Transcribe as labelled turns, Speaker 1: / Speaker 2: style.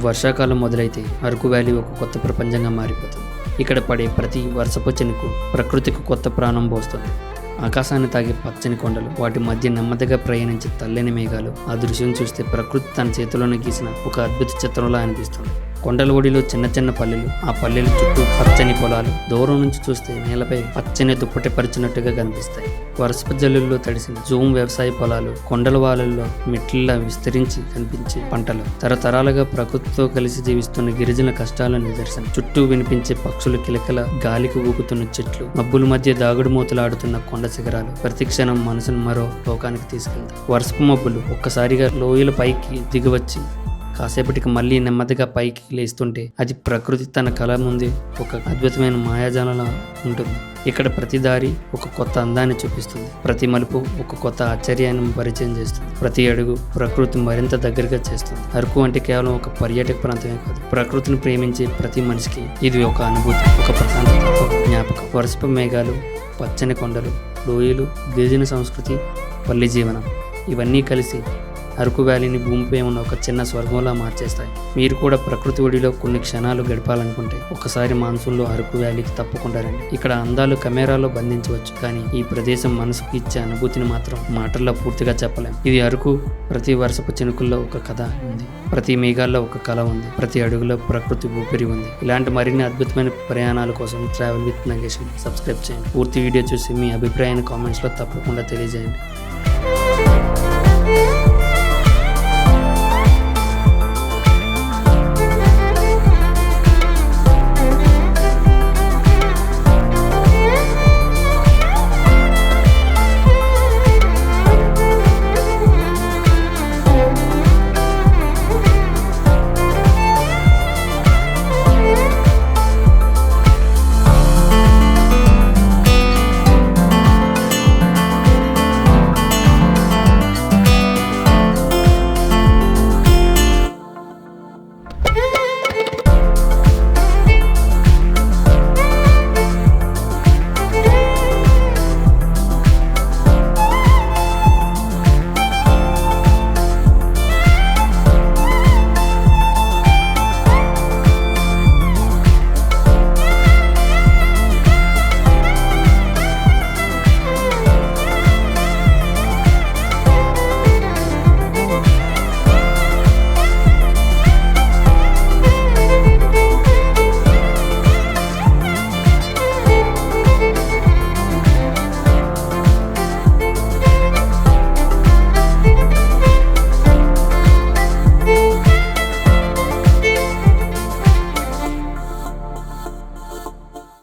Speaker 1: వర్షాకాలం మొదలైతే అరకు వ్యాలీ ఒక కొత్త ప్రపంచంగా మారిపోతుంది. ఇక్కడ పడే ప్రతి వర్షపు చినుకు ప్రకృతికి కొత్త ప్రాణం పోస్తుంది. ఆకాశాన్ని తాగే పచ్చని కొండలు, వాటి మధ్య నెమ్మదిగా ప్రయాణించే తెల్లని మేఘాలు, ఆ దృశ్యం చూస్తే ప్రకృతి తన చేతిలోనే గీసిన ఒక అద్భుత చిత్రంలా అనిపిస్తుంది. కొండల ఒడిలో చిన్న చిన్న పల్లెలు, ఆ పల్లెల చుట్టూ పచ్చని పొలాలు దూరం నుంచి చూస్తే నేలపై పచ్చని దుప్పటి పరిచినట్టుగా కనిపిస్తాయి. వర్షపు జల్లుల్లో తడిసిన జూమ్ వ్యవసాయ పొలాలు, కొండల వాలల్లో మెట్లలా విస్తరించి కనిపించే పంటలు, తరతరాలుగా ప్రకృతితో కలిసి జీవిస్తున్న గిరిజన కష్టాల నిదర్శనం. చుట్టూ వినిపించే పక్షుల కిలకల, గాలికి ఊగుతున్న చెట్లు, మబ్బుల మధ్య దాగుడు మూతలాడుతున్న కొండ శిఖరాలు ప్రతి క్షణం మనసును మరో లోకానికి తీసుకెళ్తాయి. వర్షపు మబ్బులు ఒక్కసారిగా లోయల పైకి దిగివచ్చి కాసేపటికి మళ్ళీ నెమ్మదిగా పైకి లేస్తుంటే అది ప్రకృతి తన కళ ముందు ఒక అద్భుతమైన మాయాజాలంలా ఉంటుంది. ఇక్కడ ప్రతి దారి ఒక కొత్త అందాన్ని చూపిస్తుంది, ప్రతి మలుపు ఒక కొత్త ఆశ్చర్యాన్ని పరిచయం చేస్తుంది, ప్రతి అడుగు ప్రకృతి మరింత దగ్గరగా చేస్తుంది. అరకు అంటే కేవలం ఒక పర్యాటక ప్రాంతమే కాదు, ప్రకృతిని ప్రేమించే ప్రతి మనిషికి ఇది ఒక అనుభూతి, ఒక ప్రశాంతత, ఒక జ్ఞాపకం. వర్షపు మేఘాలు, పచ్చని కొండలు, లోయలు, గిరిజన సంస్కృతి, పల్లె జీవనం ఇవన్నీ కలిసి అరకు వ్యాలీని భూమిపై ఉన్న ఒక చిన్న స్వర్గంలా మార్చేస్తాయి. మీరు కూడా ప్రకృతి ఒడిలో కొన్ని క్షణాలు గడపాలనుకుంటే ఒకసారి మాన్సూన్లో అరకు వ్యాలీకి తప్పకుండా రండి. ఇక్కడ అందాలు కెమెరాలో బంధించవచ్చు, కానీ ఈ ప్రదేశం మనసుకు ఇచ్చే అనుభూతిని మాత్రం మాటల్లో పూర్తిగా చెప్పలేం. ఇది అరకు. ప్రతి వర్షపు చినుకుల్లో ఒక కథ ఉంది, ప్రతి మేఘాల్లో ఒక కళ ఉంది, ప్రతి అడుగులో ప్రకృతి ఊపిరి ఉంది. ఇలాంటి మరిన్ని అద్భుతమైన ప్రయాణాల కోసం ట్రావెల్ విత్ నగేష్ సబ్స్క్రైబ్ చేయండి. పూర్తి వీడియో చూసి మీ అభిప్రాయాన్ని కామెంట్స్లో తప్పకుండా తెలియజేయండి.